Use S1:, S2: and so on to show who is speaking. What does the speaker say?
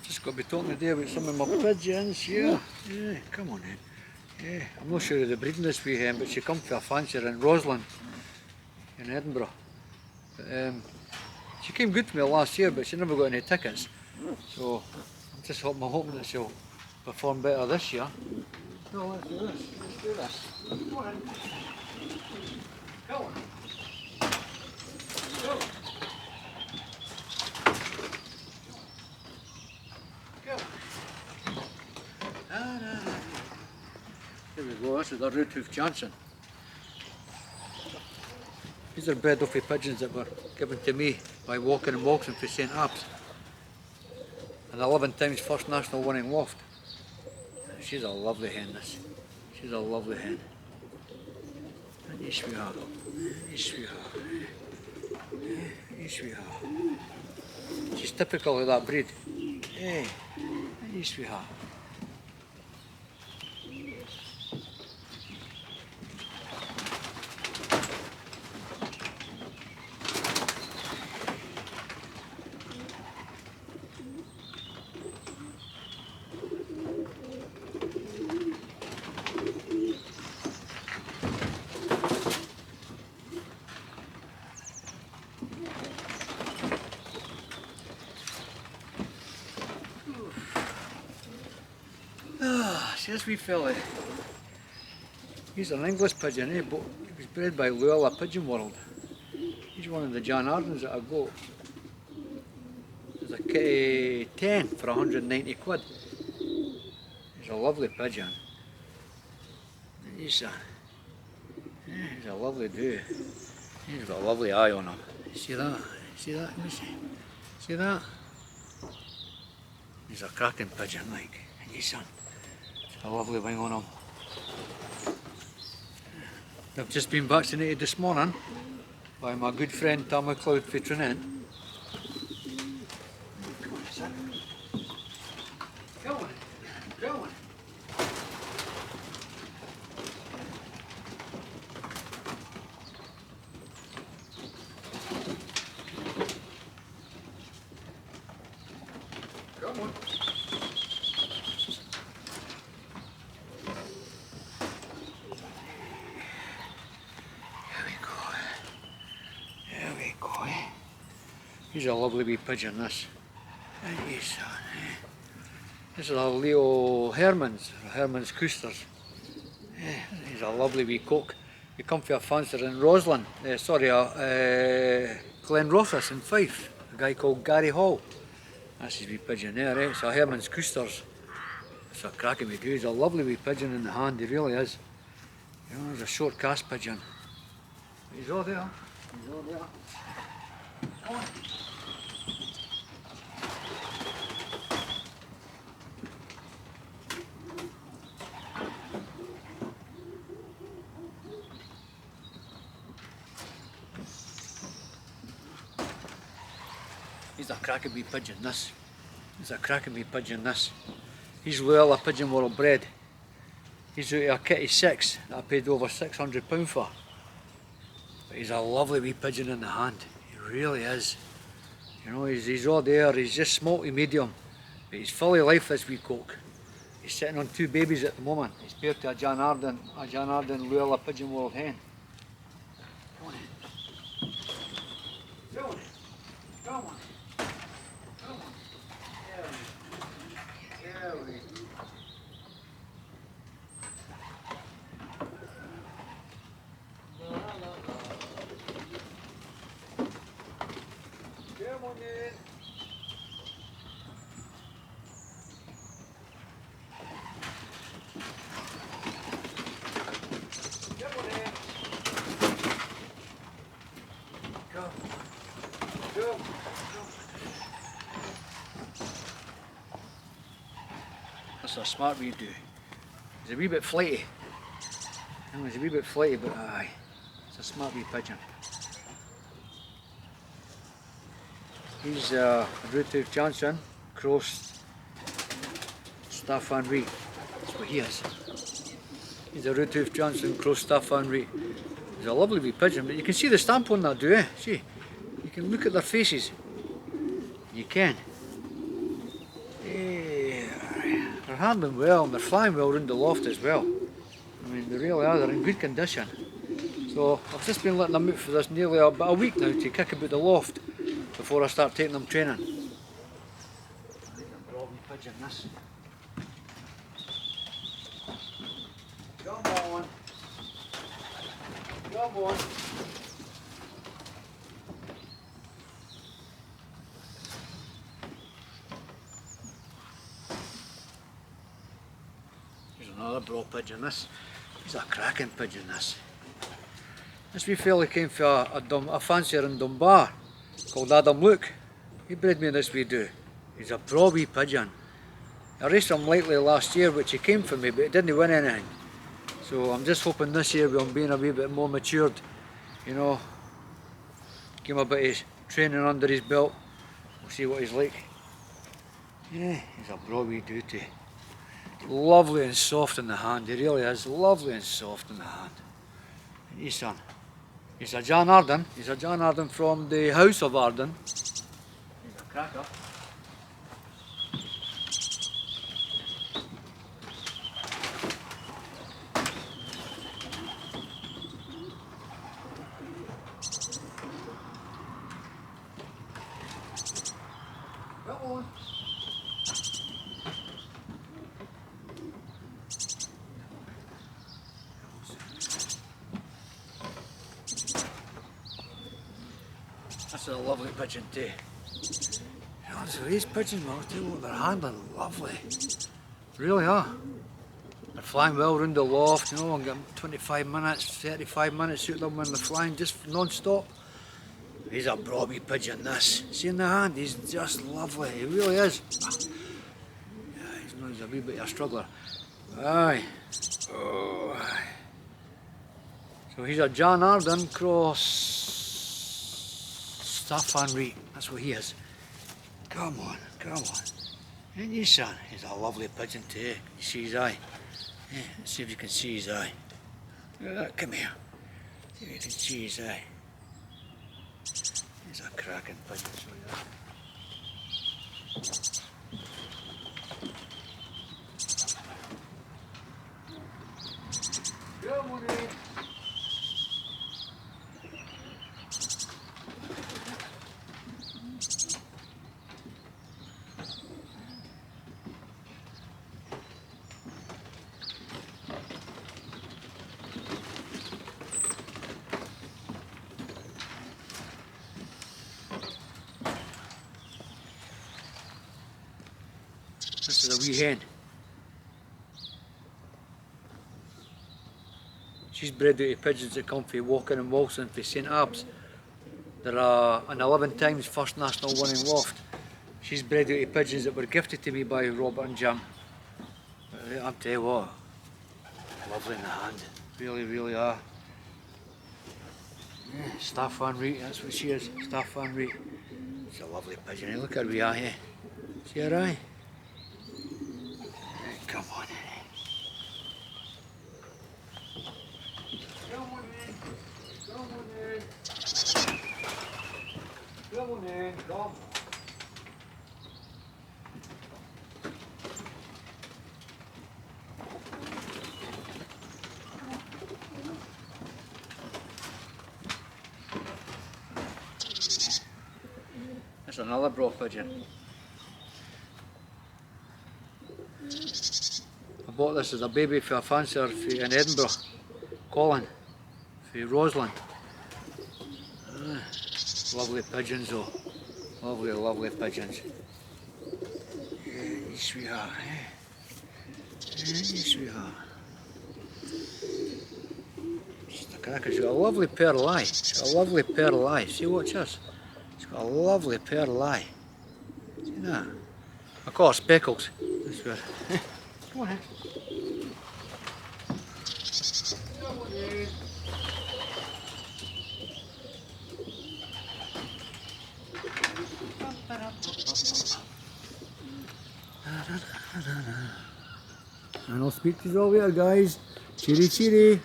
S1: Just got to be talking today about some of my pigeons here. Yeah, come on then. Yeah, I'm not sure of the breeding this weekend, but she come to a fancier in Roslin in Edinburgh. But, she came good to me last year, but she never got any tickets. So I'm just hoping that she'll perform better this year. No, let's do this. Let's do this. Come on. Come on. Go. Go. Here we go. This is the Root-Hoof Johnson. These are bred off pigeons that were given to me by Walking and Walks for St Abbs. And 11 times first national winning waft. She's a lovely hen, this. She's a lovely hen. And you sweetheart. You sweetheart. You sweetheart. She's typical of that breed. Hey, you sweetheart. See this wee fella, he's an English pigeon, but he was bred by Luella Pigeon World. He's one of the John Ardens that I got. There's a kitty 10 for 190 quid. He's a lovely pigeon. He's a lovely dude. He's got a lovely eye on him. See that? See that? Let me see. See that? He's a cracking pigeon, like. And his son. A lovely wing on him. I've just been vaccinated this morning by my good friend Tom McLeod for Trinent. Come on, son. Go on. Go on. Come on. He's a lovely wee pigeon, this. And this is a Leo Hermans Coosters. He's a lovely wee cock. He come for a fancier in Roslin, Glenrothes in Fife. A guy called Gary Hall. That's his wee pigeon there, eh? It's a Hermans Coosters. It's a cracking wee dude. He's a lovely wee pigeon in the hand, he really is. You know, he's a short cast pigeon. He's all there. He's all there. Come on. He's a cracking wee pigeon, this. He's a cracking wee pigeon, this. He's Luella Pigeon World bred. He's out of a kitty 6 that I paid over £600 for. But he's a lovely wee pigeon in the hand. He really is. You know, he's all there. He's just small to medium. But he's fully life, this wee cock. He's sitting on 2 babies at the moment. He's paired to a John Arden Luella Pigeon World hen. Come on in. Go on in. Come on. Come on. There we go. Come on in. Come on in. Go. Go. That's a smart wee dude. He's a wee bit flighty. He's a wee bit flighty, but aye, it's a smart wee pigeon. He's Root-Hoof Johnson, crossed Staffan Reed. That's what he is. He's a Root-Hoof Johnson, crossed Staffan Reed. He's a lovely wee pigeon, but you can see the stamp on that, do you? See, you can look at their faces. You can. They're handling well and they're flying well around the loft as well. I mean, they really are, they're in good condition. So I've just been letting them out for this nearly about a week now to kick about the loft before I start taking them training. I think I'm probably pigeon this. Come on. Come on. Here's another broad pigeon this. He's a cracking pigeon this. This wee fella came for a fancier in Dunbar called Adam Luke. He bred me this wee do. He's a broad wee pigeon. I raced him lightly last year, which he came for me, but he didn't win anything. So I'm just hoping this year with him being a wee bit more matured, you know, give him a bit of training under his belt. We'll see what he's like. Yeah, he's a broad wee duty. Lovely and soft in the hand, he really is. Lovely and soft in the hand. And his son. He's a John Arden. He's a John Arden from the House of Arden. He's a cracker. Come on. That's a lovely pigeon too. You know, so these pigeons, I'll tell you what, they're handling lovely. Really are. They're flying well around the loft, you know, and getting 25 minutes, 35 minutes out them when they're flying just non-stop. He's a broad wee pigeon this. See in the hand, he's just lovely, he really is. Yeah, he's a wee bit of a struggler. Aye. Oh, aye. So he's a John Arden cross Staffan Reed, that's what he is. Come on, come on. And you son, he's a lovely pigeon too. You see his eye? Yeah, let's see if you can see his eye. Look at that, come here. See if you can see his eye. He's a cracking pigeon, so yeah. Come on in. This is a wee hen. She's bred out of pigeons that come from walking and waltzing for St Abbs. They're an 11 times first national winning loft. She's bred out of pigeons that were gifted to me by Robert and Jim. I'll tell you what, lovely in the hand, really, really are. Yeah, Staffan Reed, that's what she is, Staffan Reed. She's a lovely pigeon, look at her wee eye, eh? See her eye? Come on in. Come on in. Come on in. Come on in. Come on. That's another broad pigeon. I bought this as a baby for a fancier in Edinburgh, Colin, for Roslyn. Lovely pigeons though, lovely, lovely pigeons. Yeah, you sweetheart, eh? Yeah, you sweetheart. Just a cracker, she's got a lovely pearl eye, she's got a lovely pearl eye. See, watch this, she's got a lovely pearl eye. See that? I call her Speckles. That's good. Come on in. Come on in. And I'll speak to you all later, guys. Cheery, cheery.